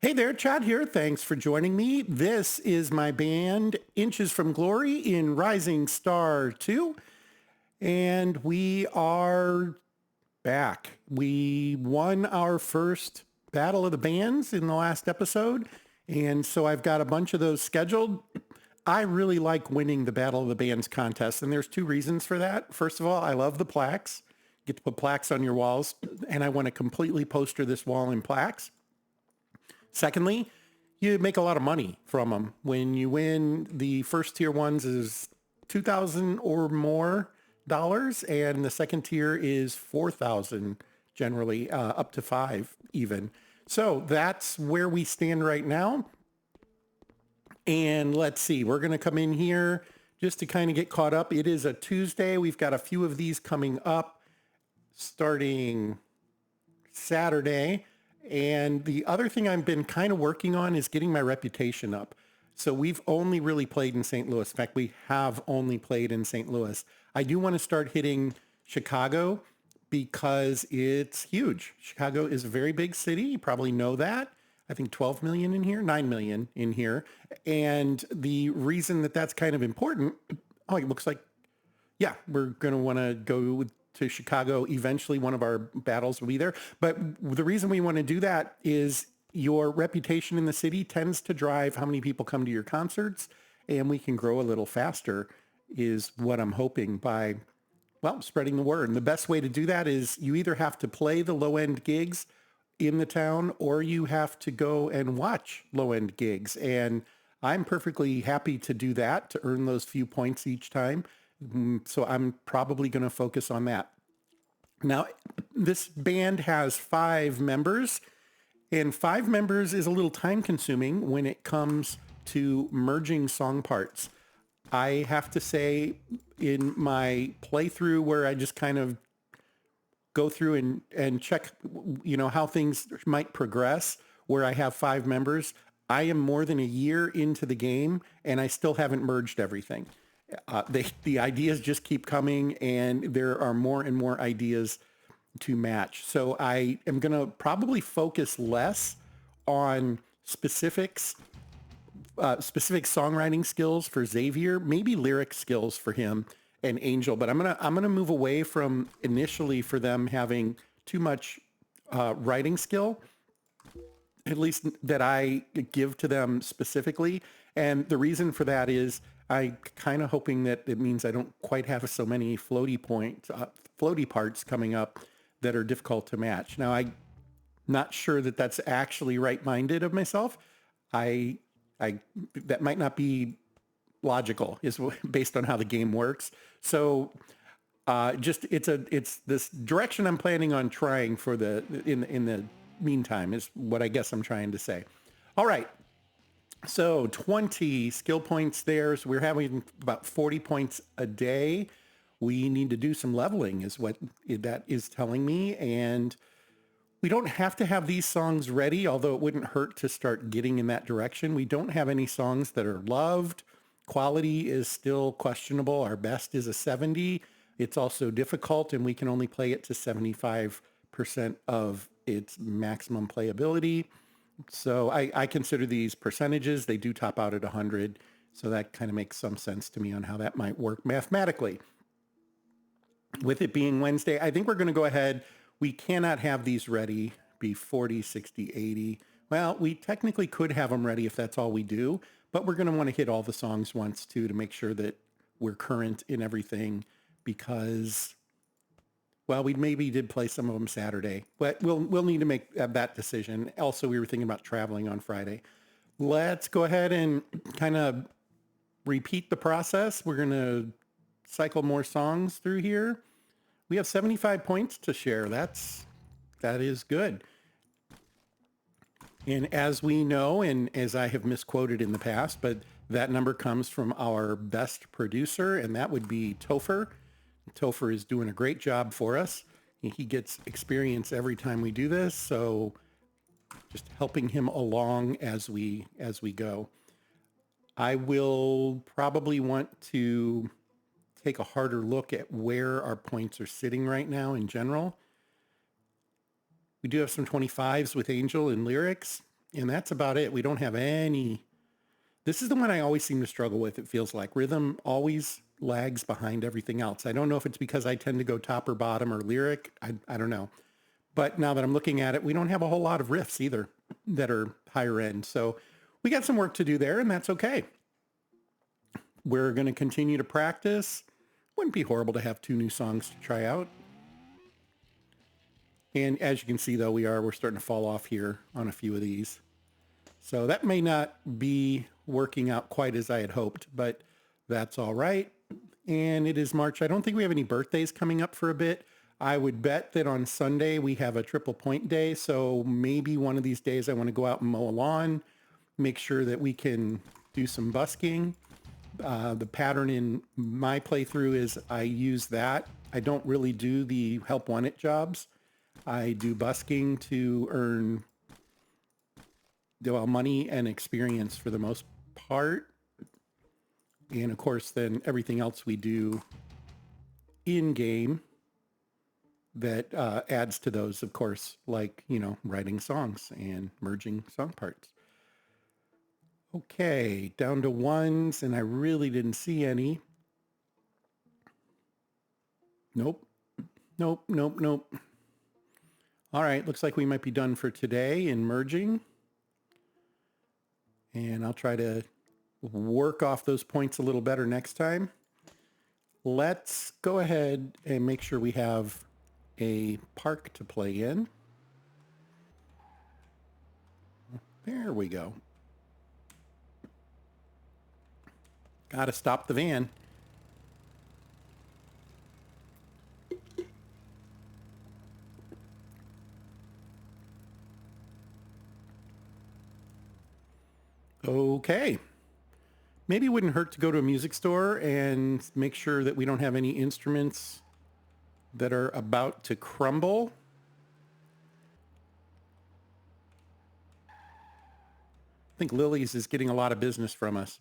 Hey there, Chad here. Thanks for joining me. This is my band, Inches from Glory in Rising Star 2, and we are back. We won our first Battle of the Bands in the last episode, and so I've got a bunch of those scheduled. I really like winning the Battle of the Bands contest, and there's two reasons for that. First of all, I love the plaques. You get to put plaques on your walls, and I want to completely poster this wall in plaques. Secondly, you make a lot of money from them. When you win, the first tier ones is $2,000 or more dollars, and the second tier is $4,000 generally, up to $5,000 even. So that's where we stand right now. And let's see, we're going to come in here just to kind of get caught up. It is a Tuesday. We've got a few of these coming up starting Saturday. And the other thing I've been kind of working on is getting my reputation up. So we've only really played in St. Louis. In fact, we have only played in St. Louis. I do want to start hitting Chicago because it's huge. Chicago is a very big city. You probably know that. I think 12 million in here, 9 million in here. And the reason that that's kind of important, oh, it looks like, yeah, we're going to want to go to Chicago. Eventually, one of our battles will be there. But the reason we want to do that is your reputation in the city tends to drive how many people come to your concerts, and we can grow a little faster is what I'm hoping by, well, spreading the word. And the best way to do that is you either have to play the low-end gigs in the town or you have to go and watch low-end gigs. And I'm perfectly happy to do that, to earn those few points each time. So I'm probably going to focus on that. Now, this band has 5 members, and 5 members is a little time consuming when it comes to merging song parts. I have to say, in my playthrough where I just kind of go through and check, how things might progress, where I have 5 members, I am more than a year into the game and I still haven't merged everything. The ideas just keep coming, and there are more and more ideas to match. So I am going to probably focus less on specific songwriting skills for Xavier, maybe lyric skills for him and Angel. But I'm gonna move away from initially for them having too much writing skill, at least that I give to them specifically. And the reason for that is I kind of hoping that it means I don't quite have so many floaty parts coming up that are difficult to match. Now, I'm not sure that that's actually right-minded of myself. I that might not be logical, is based on how the game works. So it's this direction I'm planning on trying for in the meantime is what I guess I'm trying to say. All right. So 20 skill points there. So we're having about 40 points a day. We need to do some leveling is what that is telling me. And we don't have to have these songs ready, although it wouldn't hurt to start getting in that direction. We don't have any songs that are loved. Quality is still questionable. Our best is a 70. It's also difficult, and we can only play it to 75% of its maximum playability. So I consider these percentages. They do top out at 100. So that kind of makes some sense to me on how that might work mathematically. With it being Wednesday, I think we're going to go ahead. We cannot have these ready be 40, 60, 80. Well, we technically could have them ready if that's all we do, but we're going to want to hit all the songs once too to make sure that we're current in everything because, well, we maybe did play some of them Saturday, but we'll need to make that decision. Also, we were thinking about traveling on Friday. Let's go ahead and kind of repeat the process. We're going to cycle more songs through here. We have 75 points to share. That is good. And as we know, and as I have misquoted in the past, but that number comes from our best producer, and that would be Topher. Topher is doing a great job for us. He gets experience every time we do this, so just helping him along as we go. I will probably want to take a harder look at where our points are sitting right now in general. We do have some 25s with Angel and lyrics, And that's about it. We don't have any. This is the one I always seem to struggle with. It feels like rhythm always lags behind everything else. I don't know if it's because I tend to go top or bottom or lyric. I don't know. But now that I'm looking at it, we don't have a whole lot of riffs either that are higher end. So we got some work to do there, and that's okay. We're going to continue to practice. Wouldn't be horrible to have 2 new songs to try out. And as you can see, though, we're starting to fall off here on a few of these. So that may not be working out quite as I had hoped, but that's all right. And it is March. I don't think we have any birthdays coming up for a bit. I would bet that on Sunday we have a triple point day. So maybe one of these days I want to go out and mow a lawn, make sure that we can do some busking. The pattern in my playthrough is I use that. I don't really do the help want-it jobs. I do busking to earn money and experience for the most part. And of course, then everything else we do in-game that adds to those, of course, like, writing songs and merging song parts. Okay, down to 1s, and I really didn't see any. Nope. All right, looks like we might be done for today in merging. And I'll try to work off those points a little better next time. Let's go ahead and make sure we have a park to play in. There we go. Gotta stop the van. Okay. Maybe it wouldn't hurt to go to a music store and make sure that we don't have any instruments that are about to crumble. I think Lily's is getting a lot of business from us.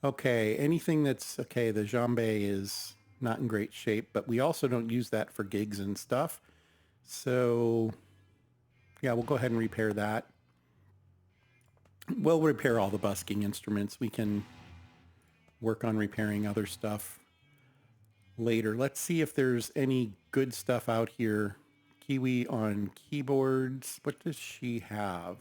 Okay, anything that's, okay, the djembe is not in great shape, but we also don't use that for gigs and stuff. So, yeah, we'll go ahead and repair that. We'll repair all the busking instruments. We can work on repairing other stuff later. Let's see if there's any good stuff out here. Kiwi on keyboards. What does she have?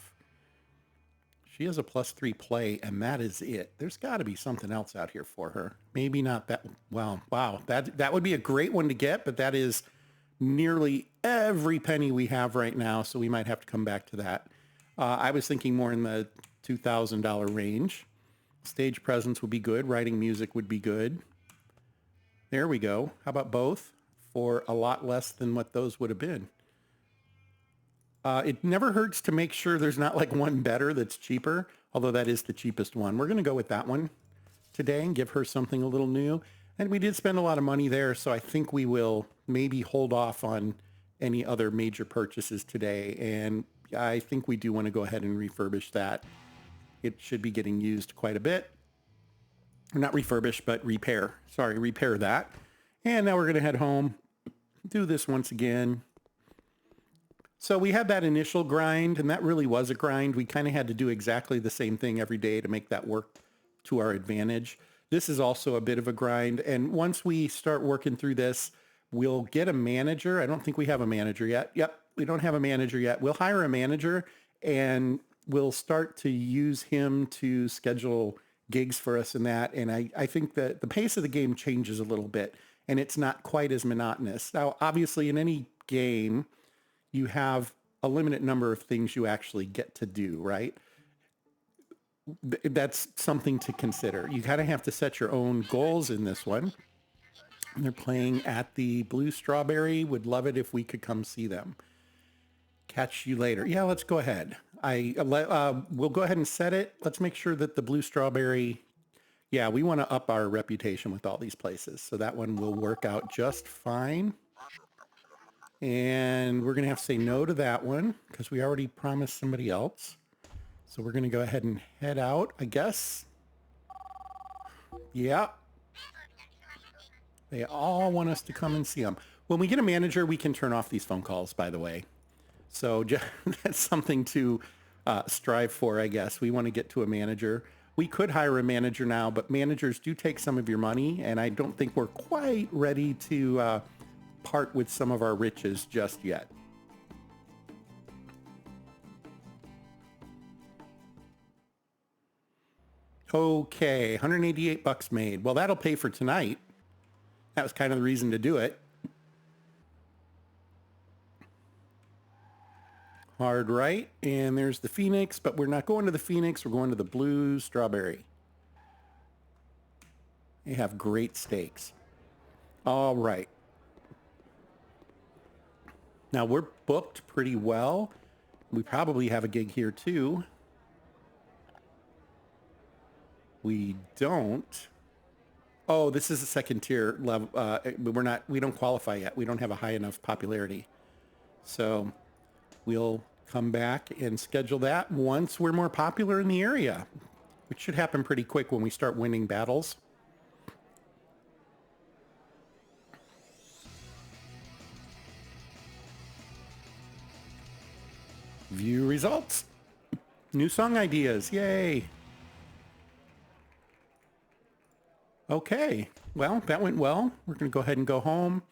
She has a +3 play, and that is it. There's got to be something else out here for her. Maybe not that. Well, wow. That would be a great one to get, but that is nearly every penny we have right now, so we might have to come back to that. I was thinking more in the $2,000 range. Stage presence would be good. Writing music would be good. There we go. How about both? For a lot less than what those would have been. It never hurts to make sure there's not like one better that's cheaper, although that is the cheapest one. We're going to go with that one today and give her something a little new. And we did spend a lot of money there, so I think we will maybe hold off on any other major purchases today. And I think we do want to go ahead and refurbish that. It should be getting used quite a bit. Not refurbish, but repair. Sorry, repair that. And now we're going to head home, do this once again. So we had that initial grind, and that really was a grind. We kind of had to do exactly the same thing every day to make that work to our advantage. This is also a bit of a grind. And once we start working through this, we'll get a manager. I don't think we have a manager yet. Yep, we don't have a manager yet. We'll hire a manager, and we'll start to use him to schedule gigs for us and that. And I think that the pace of the game changes a little bit, and it's not quite as monotonous. Now, obviously, in any game, you have a limited number of things you actually get to do, right? That's something to consider. You kind of have to set your own goals in this one. They're playing at the Blue Strawberry. Would love it if we could come see them. Catch you later. Yeah, let's go ahead. We'll go ahead and set it. Let's make sure that the Blue Strawberry, yeah, we want to up our reputation with all these places. So that one will work out just fine. And we're going to have to say no to that one because we already promised somebody else. So we're going to go ahead and head out, I guess. Yeah. They all want us to come and see them. When we get a manager, we can turn off these phone calls, by the way. So that's something to strive for, I guess. We want to get to a manager. We could hire a manager now, but managers do take some of your money, and I don't think we're quite ready to part with some of our riches just yet. Okay, 188 bucks made. Well, that'll pay for tonight. That was kind of the reason to do it. Hard right, and there's the Phoenix, but we're not going to the Phoenix. We're going to the Blue Strawberry. They have great steaks. All right. Now we're booked pretty well. We probably have a gig here too. We don't. Oh, this is a second tier level. We don't qualify yet. We don't have a high enough popularity. So we'll come back and schedule that once we're more popular in the area, which should happen pretty quick when we start winning battles. View results. New song ideas. Yay. Okay. Well, that went well. We're going to go ahead and go home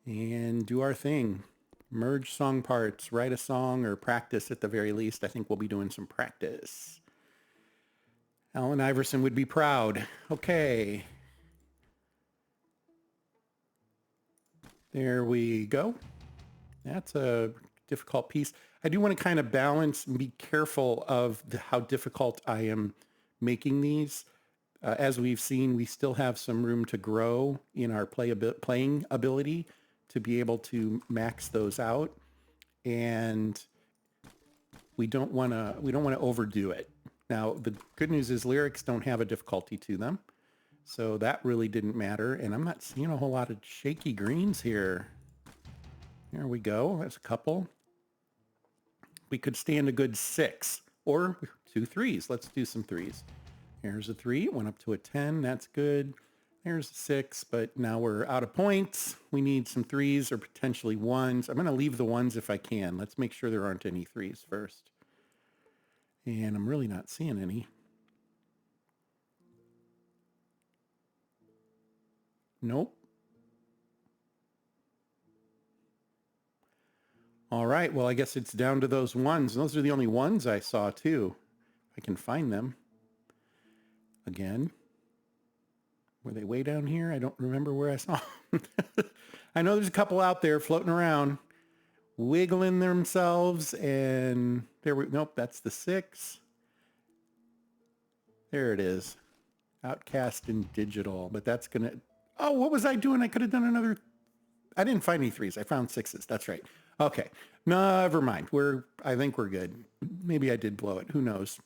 and do our thing. Merge song parts, write a song, or practice at the very least. I think we'll be doing some practice. Alan Iverson would be proud. Okay. There we go. That's a difficult piece. I do want to kind of balance and be careful of how difficult I am making these. As we've seen, we still have some room to grow in our playing ability to be able to max those out, and we don't want to overdo it. Now, the good news is lyrics don't have a difficulty to them, so that really didn't matter. And I'm not seeing a whole lot of shaky greens here. There we go. That's a couple. We could stand a good 6 or 2 3s. Let's do some 3s. Here's a 3. It went up to a 10. That's good. There's a 6, but now we're out of points. We need some 3s or potentially 1s. I'm going to leave the 1s if I can. Let's make sure there aren't any 3s first. And I'm really not seeing any. Nope. All right. Well, I guess it's down to those 1s. Those are the only 1s I saw too. If I can find them. Again. Were they way down here? I don't remember where I saw them. I know there's a couple out there floating around, wiggling themselves, and nope, that's the 6. There it is. Outcast in digital, but that's gonna, oh, what was I doing? I could have done another, I didn't find any 3s. I found 6s. That's right. Okay. Never mind. I think we're good. Maybe I did blow it. Who knows?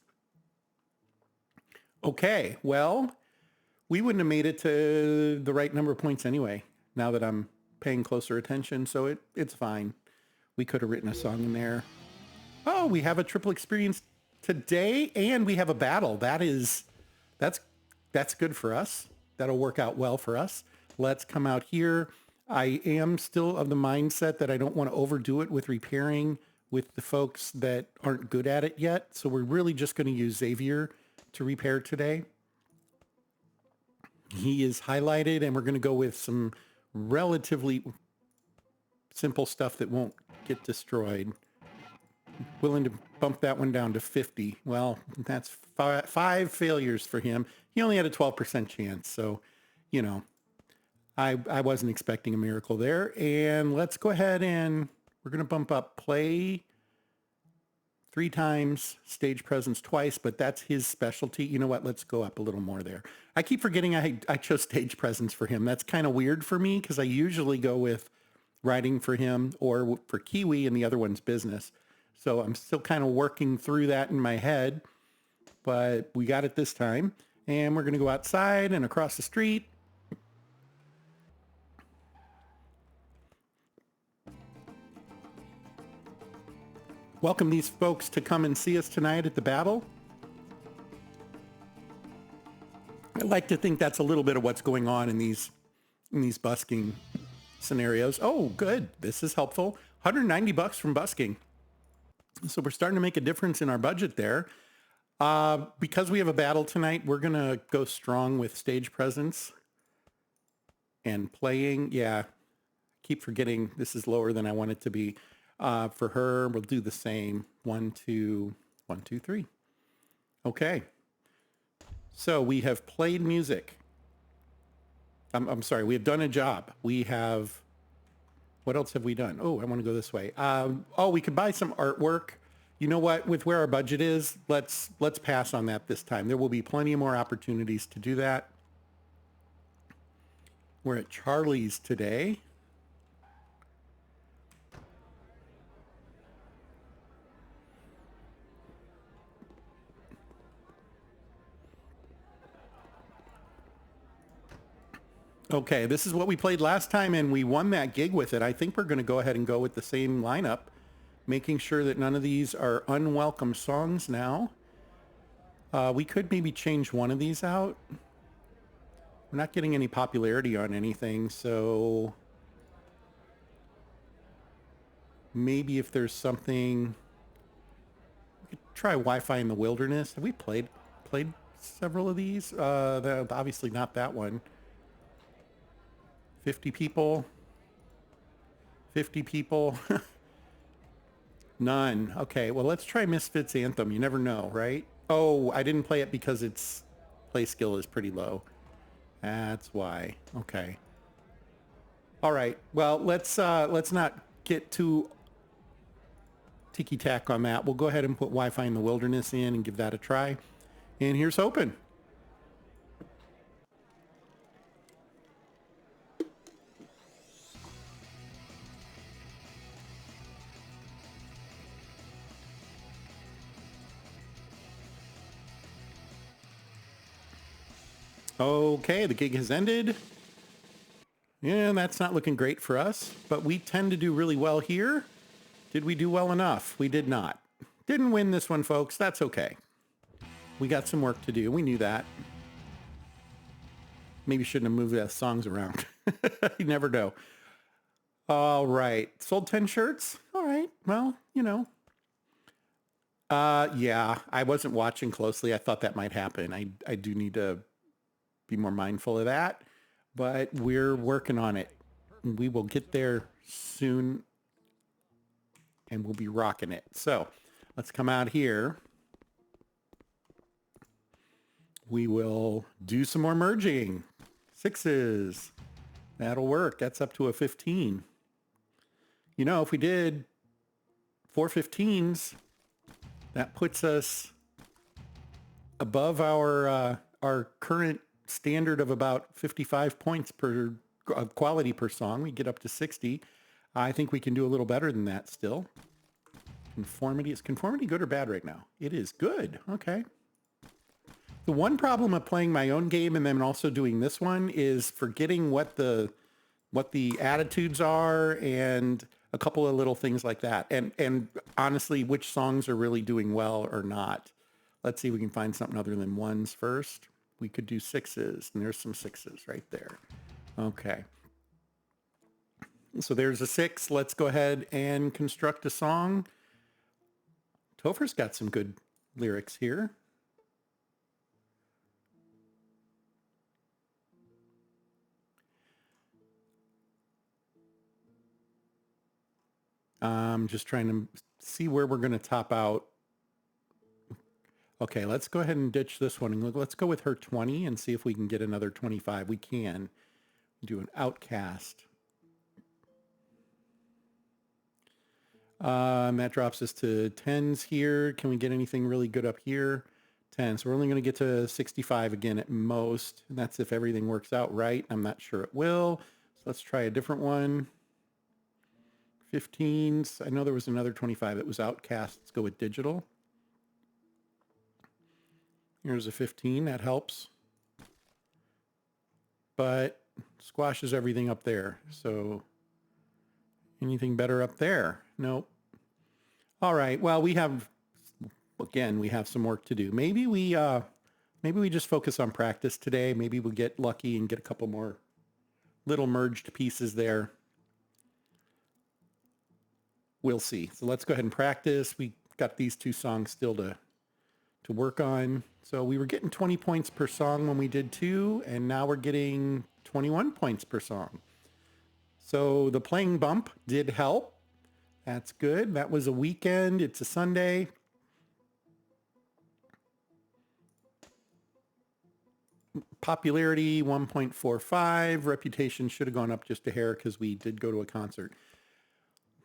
Okay. Well, we wouldn't have made it to the right number of points anyway, now that I'm paying closer attention, so it's fine. We could have written a song in there. Oh, we have a triple experience today, and we have a battle. That's good for us. That'll work out well for us. Let's come out here. I am still of the mindset that I don't want to overdo it with repairing with the folks that aren't good at it yet, so we're really just going to use Xavier to repair today. He is highlighted, and we're going to go with some relatively simple stuff that won't get destroyed. Willing to bump that one down to 50. Well, that's 5 failures for him. He only had a 12% chance, so, I wasn't expecting a miracle there. And let's go ahead and we're going to bump up play 3 times, stage presence twice, but that's his specialty. You know what? Let's go up a little more there. I keep forgetting I chose stage presence for him. That's kind of weird for me because I usually go with writing for him or for Kiwi, and the other one's business. So I'm still kind of working through that in my head, but we got it this time. And we're going to go outside and across the street. Welcome these folks to come and see us tonight at the battle. I like to think that's a little bit of what's going on in these busking scenarios. Oh, good. This is helpful. $190 from busking. So we're starting to make a difference in our budget there. Because we have a battle tonight, we're going to go strong with stage presence and playing. Yeah, keep forgetting this is lower than I want it to be. For her, we'll do the same. 1, 2, 1, 2, 3. Okay. So we have played music. I'm sorry. We have done a job. We have, what else have we done? Oh, I want to go this way. We could buy some artwork. You know what? With where our budget is, let's pass on that this time. There will be plenty more opportunities to do that. We're at Charlie's today. Okay, this is what we played last time, and we won that gig with it. I think we're going to go ahead and go with the same lineup, making sure that none of these are unwelcome songs now. We could maybe change one of these out. We're not getting any popularity on anything, so maybe if there's something, we could try Wi-Fi in the Wilderness. Have we played several of these? Obviously not that one. 50 people. 50 people. None. Okay, well, let's try Misfits Anthem. You never know, right? Oh, I didn't play it because its play skill is pretty low. That's why. Okay. All right. Well, let's not get too ticky-tack on that. We'll go ahead and put Wi-Fi in the Wilderness in and give that a try. And here's hoping. Okay, the gig has ended. Yeah, that's not looking great for us, but we tend to do really well here. Did we do well enough? We did not. Didn't win this one, folks. That's okay. We got some work to do. We knew that. Maybe shouldn't have moved the songs around. You never know. All right. Sold 10 shirts? All right. Well, you know. Yeah, I wasn't watching closely. I thought that might happen. I do need to be more mindful of that, but we're working on it. We will get there soon and we'll be rocking it. So let's come out here. We will do some more merging. 6s. That'll work. That's up to a 15. You know, if we did 4 15s, that puts us above our current standard of about 55 points per quality per song. We get up to 60. I think we can do a little better than that still. Conformity. Is conformity good or bad right now? It is good. Okay. The one problem of playing my own game and then also doing this one is forgetting what the attitudes are and a couple of little things like that. And honestly, which songs are really doing well or not. Let's see if we can find something other than 1s first. We could do 6s, and there's some 6s right there. Okay. So there's a 6. Let's go ahead and construct a song. Topher's got some good lyrics here. I'm just trying to see where we're going to top out. Okay, let's go ahead and ditch this one. And let's go with her 20 and see if we can get another 25. We can do an outcast. That drops us to 10s here. Can we get anything really good up here? 10. So we're only going to get to 65 again at most. And that's if everything works out right. I'm not sure it will. So let's try a different one. 15s. I know there was another 25. It was outcast. Let's go with digital. Here's a 15. That helps. But squashes everything up there. So anything better up there? Nope. All right. Well, we have some work to do. Maybe we just focus on practice today. Maybe we'll get lucky and get a couple more little merged pieces there. We'll see. So let's go ahead and practice. We got these two songs still to work on. So we were getting 20 points per song when we did 2, and now we're getting 21 points per song. So the playing bump did help. That's good. That was a weekend. It's a Sunday. Popularity 1.45. Reputation should have gone up just a hair because we did go to a concert.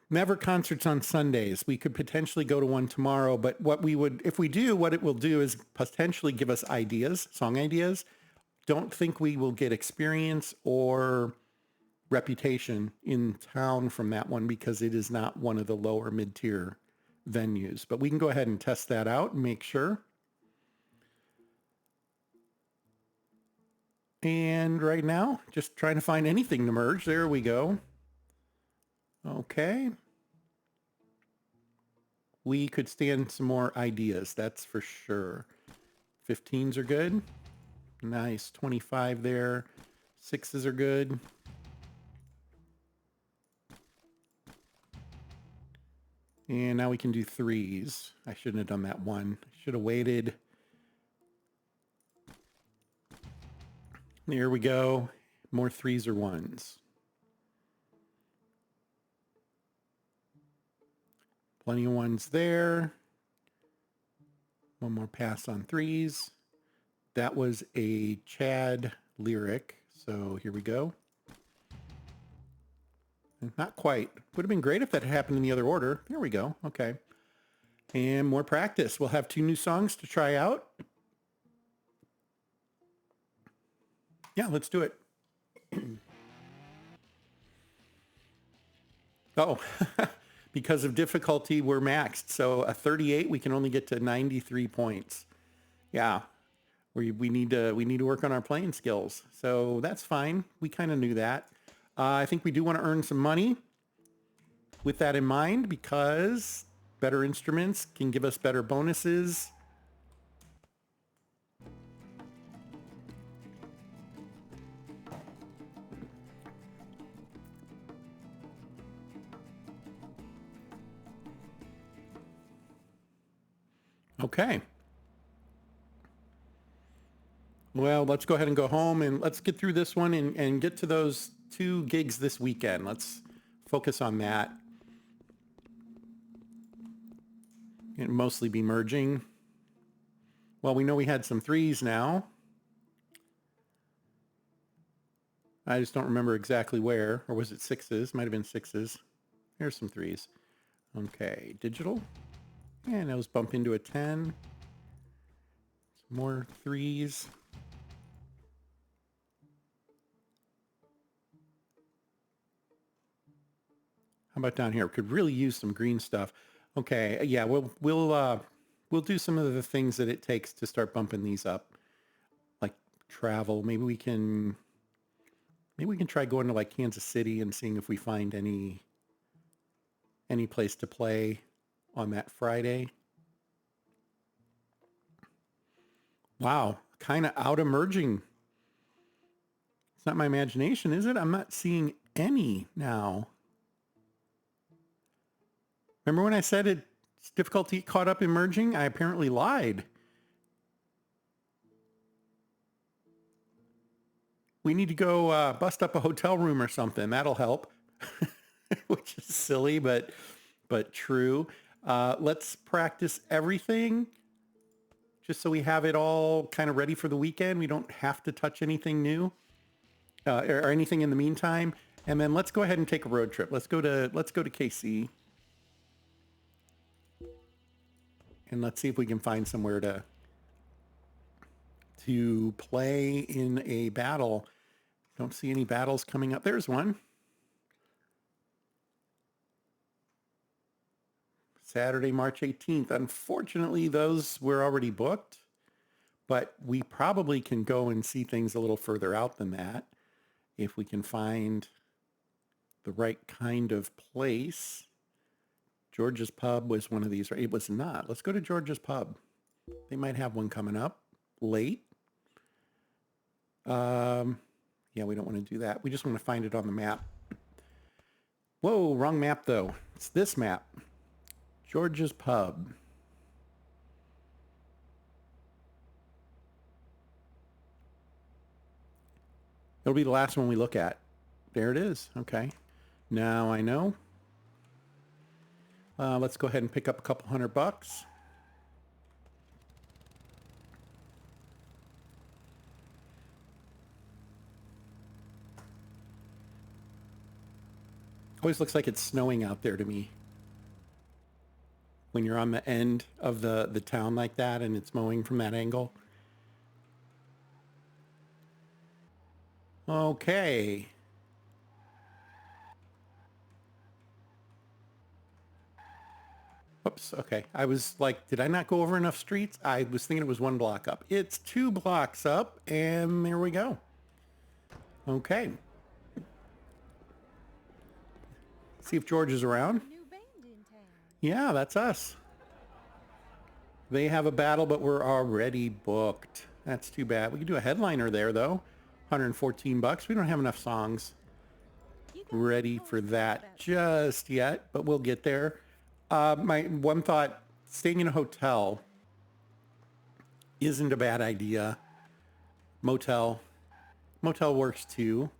Never concerts on Sundays. We could potentially go to one tomorrow, but if we do, what it will do is potentially give us ideas, song ideas. Don't think we will get experience or reputation in town from that one because it is not one of the lower mid-tier venues. But we can go ahead and test that out and make sure. And right now, just trying to find anything to merge. There we go. Okay. We could stand some more ideas, that's for sure. 15s are good. Nice. 25 there. 6s are good. And now we can do 3s. I shouldn't have done that one. I should have waited. There we go. More 3s or 1s. Plenty of 1s there. One more pass on 3s. That was a Chad lyric. So here we go. Not quite. Would have been great if that had happened in the other order. There we go. Okay. And more practice. We'll have 2 new songs to try out. Yeah, let's do it. Oh, because of difficulty, we're maxed. So a 38, we can only get to 93 points. Yeah, we need to work on our playing skills. So that's fine. We kind of knew that. I think we do want to earn some money with that in mind because better instruments can give us better bonuses. Okay. Well, let's go ahead and go home and let's get through this one and get to those 2 gigs this weekend. Let's focus on that. It'll mostly be merging. Well, we know we had some 3s now. I just don't remember exactly where. Or was it 6s? Might have been 6s. Here's some 3s. Okay, digital. And those bump into a 10. Some more 3s. How about down here? We could really use some green stuff. Okay, yeah, we'll do some of the things that it takes to start bumping these up, like travel. Maybe we can try going to like Kansas City and seeing if we find any place to play on that Friday. Wow, kind of out emerging. It's not my imagination, is it? I'm not seeing any now. Remember when I said it's difficult to get caught up in merging? I apparently lied. We need to go bust up a hotel room or something. That'll help. Which is silly, but true. Let's practice everything just so we have it all kind of ready for the weekend. We don't have to touch anything new or anything in the meantime. And then let's go ahead and take a road trip. Let's go to KC. And let's see if we can find somewhere to play in a battle. Don't see any battles coming up. There's one. Saturday, March 18th. Unfortunately, those were already booked, but we probably can go and see things a little further out than that if we can find the right kind of place. George's Pub was one of these, right? It was not. Let's go to George's Pub. They might have one coming up late. Yeah, we don't want to do that. We just want to find it on the map. Whoa, wrong map though. It's this map. George's Pub. It'll be the last one we look at. There it is. Okay. Now I know. Let's go ahead and pick up a couple $100. Always looks like it's snowing out there to me. When you're on the end of the town like that and it's mowing from that angle. Okay. Oops, okay. I was like, did I not go over enough streets? I was thinking it was 1 block up. It's 2 blocks up, and there we go. Okay. See if George is around. Yeah, that's us. They have a battle, but we're already booked. That's too bad. We could do a headliner there, though. $114. We don't have enough songs ready for that just yet, but we'll get there. My one thought, staying in a hotel isn't a bad idea. Motel works too.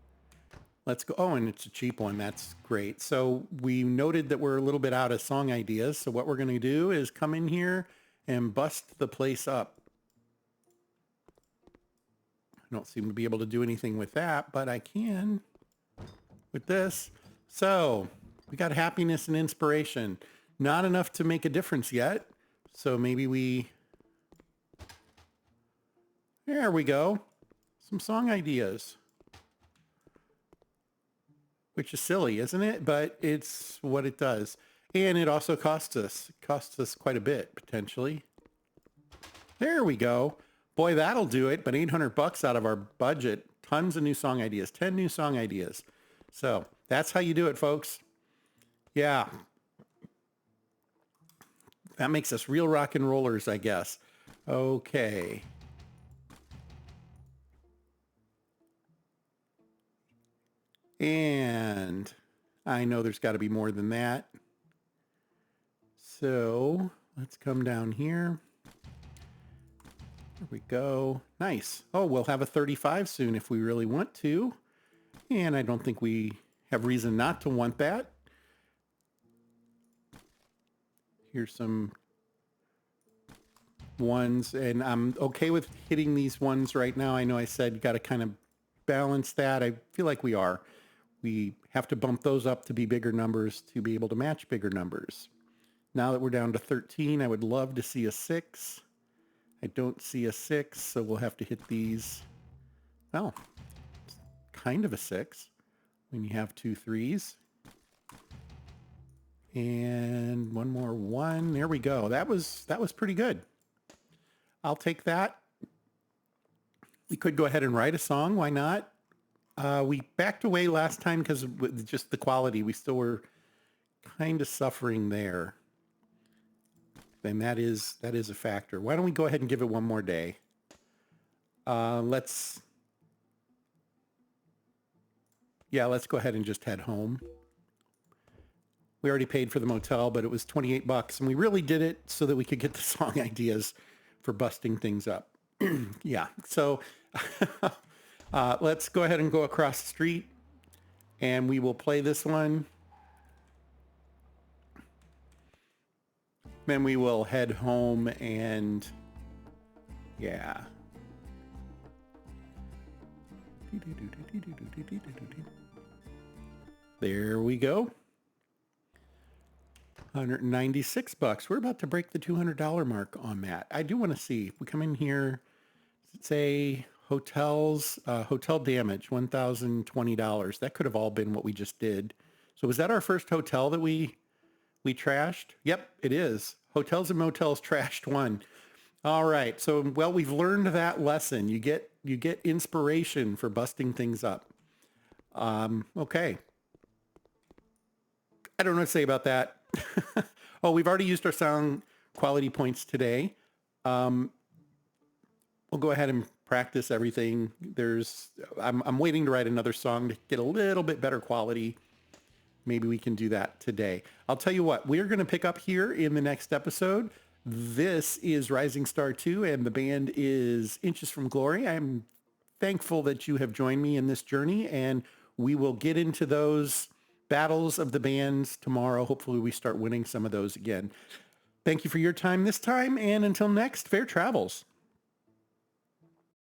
Let's go. Oh, and it's a cheap one. That's great. So we noted that we're a little bit out of song ideas. So what we're going to do is come in here and bust the place up. I don't seem to be able to do anything with that, but I can with this. So we got happiness and inspiration. Not enough to make a difference yet. So maybe there we go. Some song ideas. Which is silly, isn't it? But it's what it does. And it also costs us. It costs us quite a bit, potentially. There we go. Boy, that'll do it. But $800 out of our budget. Tons of new song ideas. 10 new song ideas. So that's how you do it, folks. Yeah. That makes us real rock and rollers, I guess. Okay. And I know there's got to be more than that. So let's come down here. There we go. Nice. Oh, we'll have a 35 soon if we really want to. And I don't think we have reason not to want that. Here's some ones, and I'm okay with hitting these ones right now. I know I said you got to kind of balance that. I feel like we are. We have to bump those up to be bigger numbers to be able to match bigger numbers. Now that we're down to 13, I would love to see a 6. I don't see a 6, so we'll have to hit these. Well, it's kind of a 6 when you have 2 3s. And one more 1. There we go. That was pretty good. I'll take that. We could go ahead and write a song. Why not? We backed away last time because with just the quality. We still were kind of suffering there. And that is a factor. Why don't we go ahead and give it one more day? Let's go ahead and just head home. We already paid for the motel, but it was $28, and we really did it so that we could get the song ideas for busting things up. Yeah, so let's go ahead and go across the street, and we will play this one. Then we will head home and, yeah. There we go. $196. We're about to break the $200 mark on that. I do want to see. If we come in here, say hotels, hotel damage, $1,020. That could have all been what we just did. So was that our first hotel that we trashed? Yep, it is. Hotels and motels trashed 1. All right. So, well, we've learned that lesson. You get inspiration for busting things up. Okay. I don't know what to say about that. Oh, we've already used our sound quality points today. We'll go ahead and practice everything. I'm waiting to write another song to get a little bit better quality. maybe we can do that today. I'll tell you what, we're going to pick up here in the next episode. This is Rising Star 2, and the band is Inches from Glory. I'm thankful that you have joined me in this journey, and we will get into those battles of the bands tomorrow. Hopefully we start winning some of those again. Thank you for your time this time, and until next, fair travels.